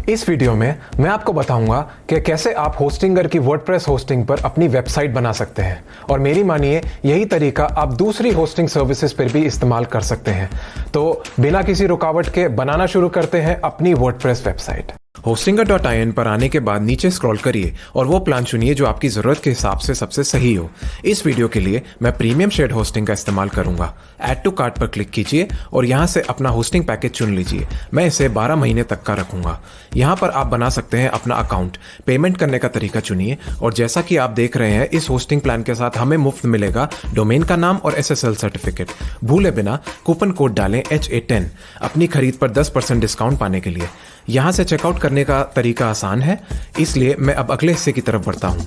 इस वीडियो में मैं आपको बताऊंगा कि कैसे आप होस्टिंगर की वर्डप्रेस होस्टिंग पर अपनी वेबसाइट बना सकते हैं और मेरी मानिए यही तरीका आप दूसरी होस्टिंग सर्विसेज पर भी इस्तेमाल कर सकते हैं। तो बिना किसी रुकावट के बनाना शुरू करते हैं अपनी वर्डप्रेस वेबसाइट। hostinger.in पर आने के बाद नीचे स्क्रॉल करिए और वो प्लान चुनिए जो आपकी ज़रूरत के हिसाब से सबसे सही हो। इस वीडियो के लिए मैं प्रीमियम शेड होस्टिंग का इस्तेमाल करूंगा। ऐड टू कार्ट पर क्लिक कीजिए और यहाँ से अपना होस्टिंग पैकेज चुन लीजिए। मैं इसे 12 महीने तक का रखूंगा। यहाँ पर आप बना सकते हैं अपना अकाउंट। पेमेंट करने का तरीका चुनिए और जैसा कि आप देख रहे हैं इस होस्टिंग प्लान के साथ हमें मुफ्त मिलेगा डोमेन का नाम और SSL सर्टिफिकेट। भूले बिना कूपन कोड डालें HA10 अपनी खरीद पर 10% डिस्काउंट पाने के लिए। यहाँ से चेकआउट करने का तरीका आसान है, इसलिए मैं अब अगले हिस्से की तरफ बढ़ता हूँ।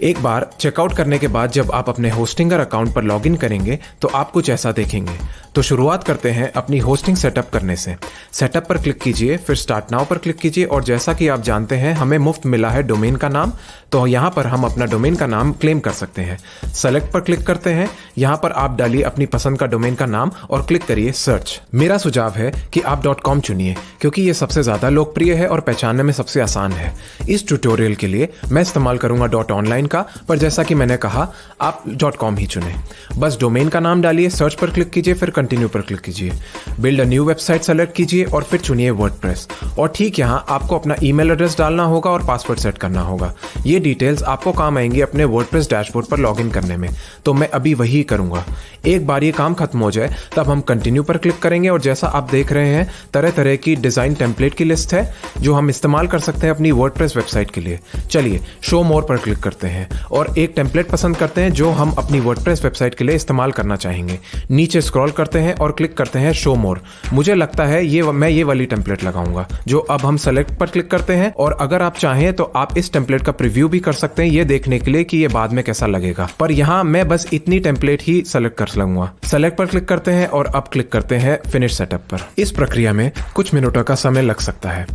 एक बार चेकआउट करने के बाद जब आप अपने होस्टिंगर अकाउंट पर लॉगिन करेंगे तो आप कुछ ऐसा देखेंगे। तो शुरुआत करते हैं अपनी होस्टिंग सेटअप करने से। सेटअप पर क्लिक कीजिए, फिर स्टार्ट नाउ पर क्लिक कीजिए और जैसा कि आप जानते हैं हमें मुफ्त मिला है डोमेन का नाम, तो यहाँ पर हम अपना डोमेन का नाम क्लेम कर सकते हैं। सेलेक्ट पर क्लिक करते हैं। यहाँ पर आप डालिए अपनी पसंद का डोमेन का नाम और क्लिक करिए सर्च। मेरा सुझाव है कि आप .com चुनिए क्योंकि ये सबसे ज्यादा लोकप्रिय है और पहचानने में सबसे आसान है। इस ट्यूटोरियल के लिए मैं इस्तेमाल करूंगा .online का, पर जैसा कि मैंने कहा आप .com ही चुनें। बस डोमेन का नाम डालिए, सर्च पर क्लिक कीजिए, फिर कंटिन्यू पर क्लिक कीजिए। Build a new website select कीजिए और फिर चुनिए वर्डप्रेस। और ठीक यहाँ आपको अपना ईमेल एड्रेस डालना होगा और पासवर्ड सेट करना होगा। ये डिटेल्स आपको काम आएंगी अपने वर्डप्रेस डैशबोर्ड पर लॉगिन करने में, तो मैं अभी वही करूंगा। एक बार ये काम खत्म हो जाए तब हम कंटिन्यू पर क्लिक करेंगे और जैसा आप देख रहे हैं तरह तरह की डिजाइन टेम्पलेट की लिस्ट है जो हम इस्तेमाल कर सकते हैं अपनी वर्डप्रेस वेबसाइट के लिए। चलिए शो मोर पर क्लिक करते हैं और एक टेम्पलेट पसंद करते हैं जो हम अपनी वर्डप्रेस वेबसाइट के लिए इस्तेमाल करना चाहेंगे। नीचे स्क्रॉल करते हैं और क्लिक करते हैं शो मोर। मुझे लगता है मैं ये वाली टेम्पलेट लगाऊंगा, जो अब हम सेलेक्ट पर क्लिक करते हैं। और अगर आप चाहें तो आप इस टेम्पलेट का प्रीव्यू भी कर सकते हैं ये देखने के लिए कि ये बाद में कैसा लगेगा, पर यहाँ मैं बस इतनी टेम्पलेट ही सेलेक्ट कर लूंगा। सेलेक्ट पर क्लिक करते हैं और अब क्लिक करते हैं फिनिश सेटअप पर। इस प्रक्रिया में कुछ मिनटों का समय लग सकता है।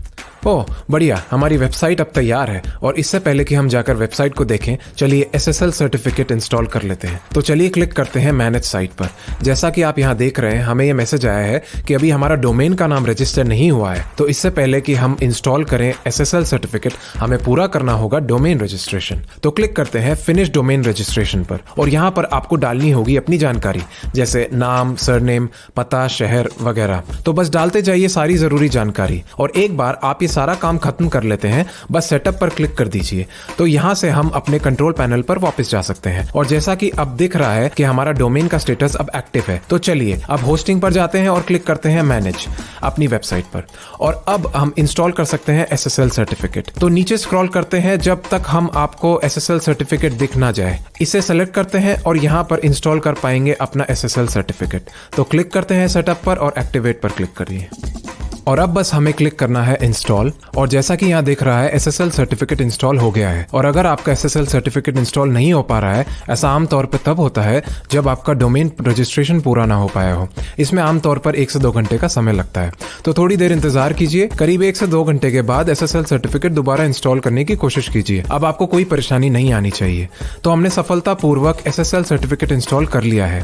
ओह बढ़िया, हमारी वेबसाइट अब तैयार है। और इससे पहले कि हम जाकर वेबसाइट को देखें, चलिए SSL सर्टिफिकेट इंस्टॉल कर लेते हैं। तो चलिए क्लिक करते हैं मैनेज साइट पर। जैसा कि आप यहाँ देख रहे हैं हमें यह मैसेज आया है कि अभी हमारा डोमेन का नाम रजिस्टर नहीं हुआ है। तो इससे पहले कि हम इंस्टॉल करें SSL सर्टिफिकेट हमें पूरा करना होगा डोमेन रजिस्ट्रेशन। तो क्लिक करते हैं फिनिश डोमेन रजिस्ट्रेशन पर और यहाँ पर आपको डालनी होगी अपनी जानकारी जैसे नाम, सरनेम, पता, शहर वगैरह। तो बस डालते जाइए सारी जरूरी जानकारी और एक बार आप सारा काम खत्म कर लेते हैं बस सेटअप पर क्लिक कर दीजिए। तो यहाँ से हम अपने कंट्रोल पैनल पर वापस जा सकते हैं और जैसा कि अब दिख रहा है कि हमारा डोमेन का स्टेटस अब एक्टिव है। तो चलिए अब होस्टिंग पर जाते हैं और क्लिक करते हैं मैनेज अपनी वेबसाइट पर और अब हम इंस्टॉल कर सकते हैं SSL सर्टिफिकेट। तो नीचे स्क्रॉल करते हैं जब तक हम आपको SSL सर्टिफिकेट दिख ना जाए। इसे सेलेक्ट करते हैं और यहाँ पर इंस्टॉल कर पाएंगे अपना SSL सर्टिफिकेट। तो क्लिक करते हैं सेटअप पर और एक्टिवेट पर क्लिक करिए और अब बस हमें क्लिक करना है इंस्टॉल। और जैसा कि यहाँ दिख रहा है SSL सर्टिफिकेट इंस्टॉल हो गया है। और अगर आपका SSL सर्टिफिकेट इंस्टॉल नहीं हो पा रहा है, ऐसा आमतौर पर तब होता है जब आपका डोमेन रजिस्ट्रेशन पूरा ना हो पाया हो। इसमें आमतौर पर 1 से 2 घंटे का समय लगता है, तो थोड़ी देर इंतजार कीजिए। करीब 1 से 2 घंटे के बाद SSL सर्टिफिकेट दोबारा इंस्टॉल करने की कोशिश कीजिए। अब आपको कोई परेशानी नहीं आनी चाहिए। तो हमने सफलतापूर्वक SSL सर्टिफिकेट इंस्टॉल कर लिया है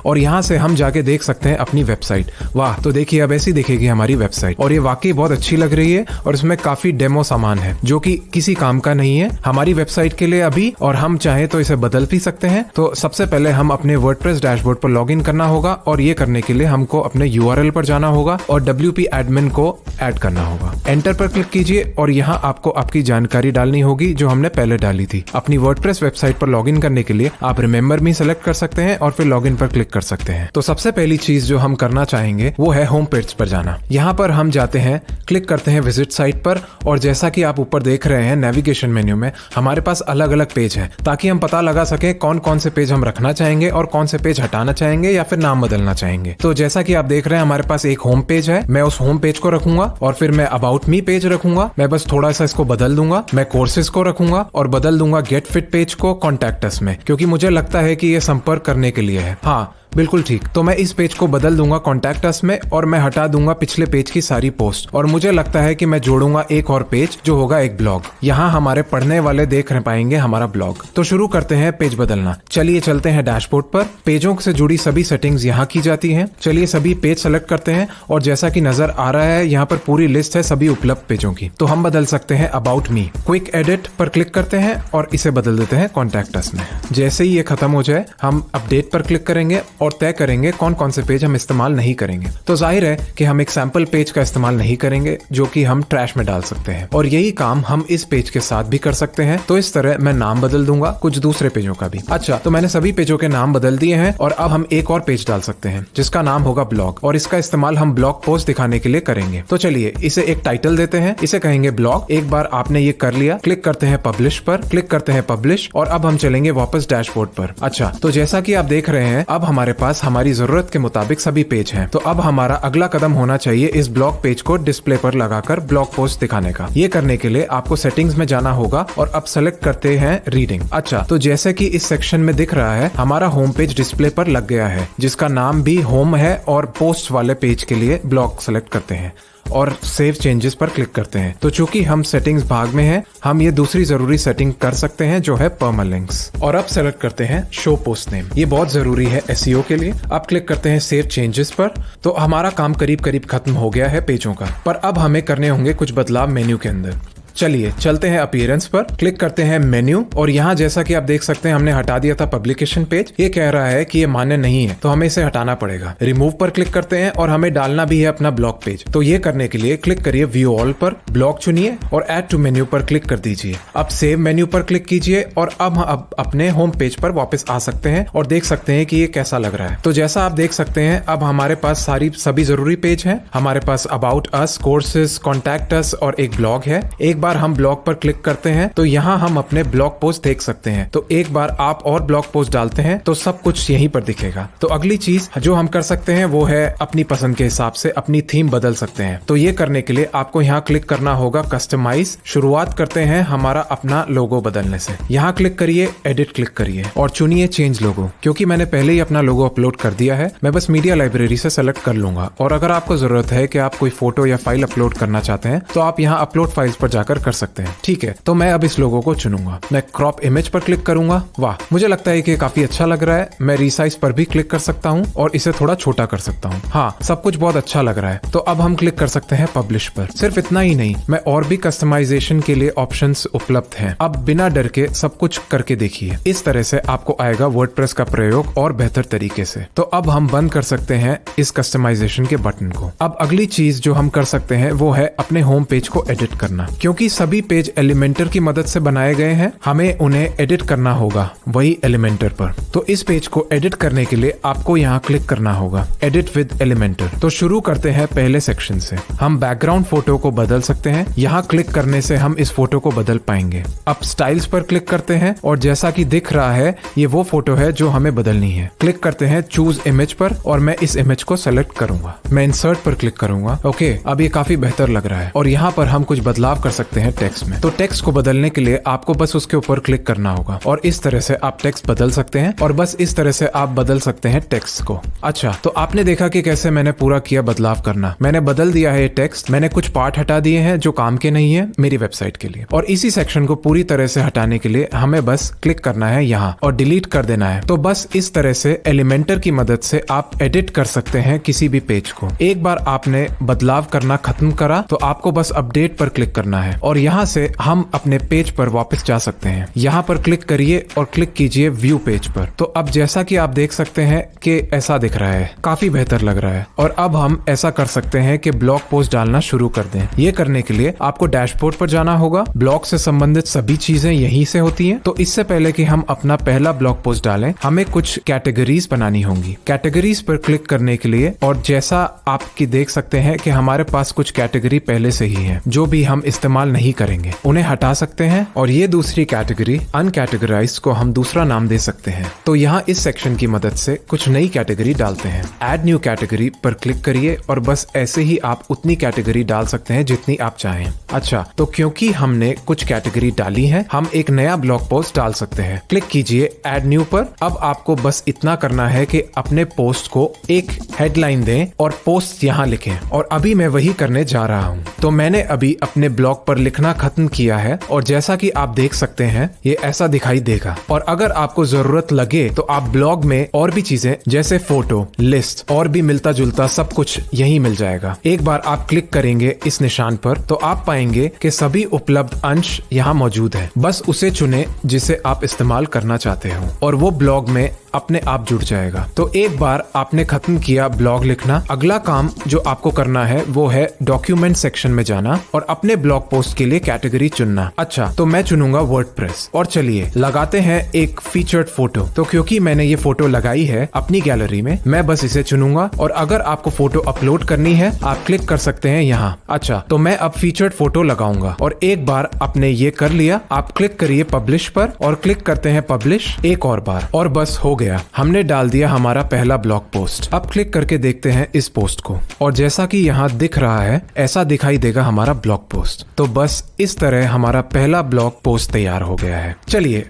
और यहाँ से हम जाके देख सकते हैं अपनी वेबसाइट। वाह, तो देखिए अब ऐसी दिखेगी हमारी वेबसाइट और ये वाकई बहुत अच्छी लग रही है और इसमें काफी डेमो सामान है जो कि किसी काम का नहीं है हमारी वेबसाइट के लिए अभी, और हम चाहे तो इसे बदल भी सकते हैं। तो सबसे पहले हम अपने वर्डप्रेस डैशबोर्ड पर लॉगिन करना होगा और ये करने के लिए हमको अपने URL पर जाना होगा और WP एडमिन को ऐड करना होगा। एंटर पर क्लिक कीजिए और यहाँ आपको आपकी जानकारी डालनी होगी जो हमने पहले डाली थी। अपनी वर्डप्रेस वेबसाइट पर लॉगिन करने के लिए आप रिमेंबर मी सेलेक्ट कर सकते हैं और फिर लॉगिन पर क्लिक कर सकते हैं। तो सबसे पहली चीज जो हम करना चाहेंगे वो है होम पेज पर जाना। यहाँ पर हम जाते हैं, क्लिक करते हैं विजिट साइट पर और जैसा कि आप ऊपर देख रहे हैं नेविगेशन मेन्यू में हमारे पास अलग अलग पेज हैं ताकि हम पता लगा सके कौन कौन से पेज हम रखना चाहेंगे और कौन से पेज हटाना चाहेंगे या फिर नाम बदलना चाहेंगे। तो जैसा कि आप देख रहे हैं हमारे पास एक होम पेज है, मैं उस होम पेज को रखूंगा और फिर मैं अबाउट मी पेज रखूंगा। मैं बस थोड़ा सा इसको बदल दूंगा, मैं कोर्सेज को रखूंगा और बदल दूंगा गेट फिट पेज को कॉन्टैक्ट अस में, क्योंकि मुझे लगता है कि ये संपर्क करने के लिए है। हाँ, बिल्कुल ठीक। तो मैं इस पेज को बदल दूंगा कॉन्टैक्ट अस में और मैं हटा दूंगा पिछले पेज की सारी पोस्ट और मुझे लगता है कि मैं जोड़ूंगा एक और पेज जो होगा एक ब्लॉग। यहाँ हमारे पढ़ने वाले देख पाएंगे हमारा ब्लॉग। तो शुरू करते हैं पेज बदलना। चलिए चलते हैं डैशबोर्ड पर। पेजों से जुड़ी सभी सेटिंग्स यहाँ की जाती हैं। चलिए सभी पेज सेलेक्ट करते हैं और जैसा कि नजर आ रहा है यहाँ पर पूरी लिस्ट है सभी उपलब्ध पेजों की। तो हम बदल सकते हैं अबाउट मी। क्विक एडिट पर क्लिक करते हैं और इसे बदल देते हैं कॉन्टैक्ट अस में। जैसे ही ये खत्म हो जाए हम अपडेट पर क्लिक करेंगे और तय करेंगे कौन कौन से पेज हम इस्तेमाल नहीं करेंगे। तो जाहिर है कि हम एक सैंपल पेज का इस्तेमाल नहीं करेंगे जो कि हम ट्रैश में डाल सकते हैं और यही काम हम इस पेज के साथ भी कर सकते हैं। तो इस तरह मैं नाम बदल दूंगा कुछ दूसरे पेजों का भी। अच्छा, तो मैंने सभी पेजों के नाम बदल दिए हैं और अब हम एक और पेज डाल सकते हैं जिसका नाम होगा ब्लॉग और इसका इस्तेमाल हम ब्लॉग पोस्ट दिखाने के लिए करेंगे। तो चलिए इसे एक टाइटल देते हैं, इसे कहेंगे ब्लॉग। एक बार आपने ये कर लिया, क्लिक करते हैं पब्लिश पर, क्लिक करते हैं पब्लिश और अब हम चलेंगे वापस डैशबोर्ड पर। अच्छा, तो जैसा कि आप देख रहे हैं अब हमारे पास हमारी जरूरत के मुताबिक सभी पेज हैं। तो अब हमारा अगला कदम होना चाहिए इस ब्लॉग पेज को डिस्प्ले पर लगाकर ब्लॉग पोस्ट दिखाने का। ये करने के लिए आपको सेटिंग्स में जाना होगा और अब सेलेक्ट करते हैं रीडिंग। अच्छा, तो जैसे कि इस सेक्शन में दिख रहा है हमारा होम पेज डिस्प्ले पर लग गया है जिसका नाम भी होम है और पोस्ट वाले पेज के लिए ब्लॉग सेलेक्ट करते हैं और सेव चेंजेस पर क्लिक करते हैं। तो चूंकि हम सेटिंग्स भाग में हैं हम ये दूसरी जरूरी सेटिंग कर सकते हैं जो है परमालिंक्स। और अब सेलेक्ट करते हैं शो पोस्ट नेम। ये बहुत जरूरी है एसईओ के लिए। अब क्लिक करते हैं सेव चेंजेस पर। तो हमारा काम करीब करीब खत्म हो गया है पेजों का, पर अब हमें करने होंगे कुछ बदलाव मेन्यू के अंदर। चलिए चलते हैं अपीयरेंस पर, क्लिक करते हैं मेन्यू और यहाँ जैसा कि आप देख सकते हैं हमने हटा दिया था पब्लिकेशन पेज। ये कह रहा है कि ये मान्य नहीं है तो हमें इसे हटाना पड़ेगा। रिमूव पर क्लिक करते हैं और हमें डालना भी है अपना ब्लॉग पेज। तो ये करने के लिए क्लिक करिए व्यू ऑल पर, ब्लॉग चुनिए और ऐड टू मेन्यू पर क्लिक कर दीजिए। अब सेव मेन्यू पर क्लिक कीजिए और अब हम अपने होम पेज पर वापस आ सकते हैं और देख सकते हैं कि ये कैसा लग रहा है। तो जैसा आप देख सकते हैं अब हमारे पास सभी जरूरी पेज हैं। हमारे पास about us, courses, contact us और एक ब्लॉग है। एक बार हम ब्लॉग पर क्लिक करते हैं तो यहाँ हम अपने ब्लॉग पोस्ट देख सकते हैं। तो एक बार आप और ब्लॉग पोस्ट डालते हैं तो सब कुछ यहीं पर दिखेगा। तो अगली चीज जो हम कर सकते हैं वो है अपनी पसंद के हिसाब से अपनी थीम बदल सकते हैं। तो ये करने के लिए आपको यहाँ क्लिक करना होगा कस्टमाइज। शुरुआत करते हैं हमारा अपना लोगो बदलने से। यहाँ क्लिक करिए, एडिट क्लिक करिए और चुनिए चेंज लोगो। क्योंकि मैंने पहले ही अपना लोगो अपलोड कर दिया है मैं बस मीडिया लाइब्रेरी से सेलेक्ट कर लूंगा। और अगर आपको जरूरत है कि आप कोई फोटो या फाइल अपलोड करना चाहते हैं तो आप यहाँ अपलोड फाइल्स पर जाकर कर सकते हैं। ठीक है, तो मैं अब इस लोगो को चुनूंगा। मैं क्रॉप इमेज पर क्लिक करूंगा। वाह, मुझे लगता है कि काफी अच्छा लग रहा है। मैं रीसाइज पर भी क्लिक कर सकता हूँ और इसे थोड़ा छोटा कर सकता हूँ। हाँ, सब कुछ बहुत अच्छा लग रहा है। तो अब हम क्लिक कर सकते हैं पब्लिश पर। सिर्फ इतना ही नहीं, मैं और भी कस्टमाइजेशन के लिए ऑप्शंस उपलब्ध हैं। अब बिना डर के सब कुछ करके देखिए। इस तरह से आपको आएगा वर्डप्रेस का प्रयोग और बेहतर तरीके से। तो अब हम बंद कर सकते हैं इस कस्टमाइजेशन के बटन को। अब अगली चीज जो हम कर सकते हैं वो है अपने होम पेज को एडिट करना। क्योंकि सभी पेज एलिमेंटर की मदद से बनाए गए हैं हमें उन्हें एडिट करना होगा वही एलिमेंटर पर। तो इस पेज को एडिट करने के लिए आपको यहाँ क्लिक करना होगा एडिट विद एलिमेंटर। तो शुरू करते हैं पहले सेक्शन से। हम बैकग्राउंड फोटो को बदल सकते हैं। यहाँ क्लिक करने से हम इस फोटो को बदल पाएंगे। अब स्टाइल्स पर क्लिक करते हैं और जैसा कि दिख रहा है ये वो फोटो है जो हमें बदलनी है। क्लिक करते हैं चूज इमेज पर और मैं इस इमेज को सेलेक्ट करूंगा। मैं इंसर्ट पर क्लिक करूंगा। ओके, अब ये काफी बेहतर लग रहा है और यहाँ पर हम कुछ बदलाव कर सकते हैं टेक्स्ट में। तो टेक्स्ट को बदलने के लिए आपको बस उसके ऊपर क्लिक करना होगा और इस तरह से आप टेक्स्ट बदल सकते हैं और बस इस तरह से आप बदल सकते हैं टेक्स्ट को। अच्छा, तो आपने देखा कि कैसे मैंने पूरा किया बदलाव करना। मैंने बदल दिया है टेक्स्ट। मैंने कुछ पार्ट हटा दिए हैं जो काम के नहीं है मेरी वेबसाइट के लिए। और इसी सेक्शन को पूरी तरह से हटाने के लिए हमें बस क्लिक करना है यहाँ और डिलीट कर देना है। तो बस इस तरह से एलिमेंटर की मदद से आप एडिट कर सकते हैं किसी भी पेज को। एक बार आपने बदलाव करना खत्म करा तो आपको बस अपडेट पर क्लिक करना है और यहाँ से हम अपने पेज पर वापस जा सकते हैं। यहाँ पर क्लिक करिए और क्लिक कीजिए व्यू पेज पर। तो अब जैसा कि आप देख सकते हैं कि ऐसा दिख रहा है, काफी बेहतर लग रहा है। और अब हम ऐसा कर सकते हैं कि ब्लॉग पोस्ट डालना शुरू कर दें। ये करने के लिए आपको डैशबोर्ड पर जाना होगा। ब्लॉग से संबंधित सभी चीजें यहीं से होती हैं। तो इससे पहले कि हम अपना पहला ब्लॉग पोस्ट डालें हमें कुछ कैटेगरीज बनानी होंगी। कैटेगरीज पर क्लिक करने के लिए और जैसा आप देख सकते हैं कि हमारे पास कुछ कैटेगरी पहले से ही है जो भी हम इस्तेमाल इस्तेमाल नहीं करेंगे उन्हें हटा सकते हैं और ये दूसरी कैटेगरी अनकैटेगराइज्ड को हम दूसरा नाम दे सकते हैं। तो यहाँ इस सेक्शन की मदद से कुछ नई कैटेगरी डालते हैं। ऐड न्यू कैटेगरी पर क्लिक करिए और बस ऐसे ही आप उतनी कैटेगरी डाल सकते हैं जितनी आप चाहें। अच्छा, तो क्योंकि हमने कुछ कैटेगरी डाली है, हम एक नया ब्लॉग पोस्ट डाल सकते हैं। क्लिक कीजिए ऐड न्यू पर। अब आपको बस इतना करना है कि अपने पोस्ट को एक हेडलाइन दें और पोस्ट यहाँ लिखें, और अभी मैं वही करने जा रहा हूँ। तो मैंने अभी अपने ब्लॉग पर लिखना खत्म किया है और जैसा कि आप देख सकते हैं ये ऐसा दिखाई देगा। और अगर आपको जरूरत लगे तो आप ब्लॉग में और भी चीजें जैसे फोटो, लिस्ट और भी मिलता जुलता सब कुछ यही मिल जाएगा। एक बार आप क्लिक करेंगे इस निशान पर तो आप पाएंगे कि सभी उपलब्ध अंश यहाँ मौजूद है। बस उसे चुने जिसे आप इस्तेमाल करना चाहते हो और वो ब्लॉग में अपने आप जुड़ जाएगा। तो एक बार आपने खत्म किया ब्लॉग लिखना, अगला काम जो आपको करना है वो है डॉक्यूमेंट सेक्शन में जाना और अपने ब्लॉग पोस्ट के लिए कैटेगरी चुनना। अच्छा, तो मैं चुनूंगा वर्डप्रेस और चलिए लगाते हैं एक फीचर्ड फोटो। तो क्योंकि मैंने ये फोटो लगाई है अपनी गैलरी में, मैं बस इसे चुनूंगा और अगर आपको फोटो अपलोड करनी है आप क्लिक कर सकते हैं यहाँ। अच्छा, तो मैं अब फीचर्ड फोटो लगाऊंगा और एक बार आपने ये कर लिया, आप क्लिक करिए पब्लिश पर और क्लिक करते हैं पब्लिश एक और बार और बस हो गया, हमने डाल दिया हमारा पहला ब्लॉग पोस्ट। अब क्लिक करके देखते हैं इस पोस्ट को और जैसा कि यहाँ दिख रहा है ऐसा दिखाई देगा हमारा ब्लॉग पोस्ट। तो बस इस तरह हमारा पहला ब्लॉग पोस्ट तैयार हो गया है। चलिए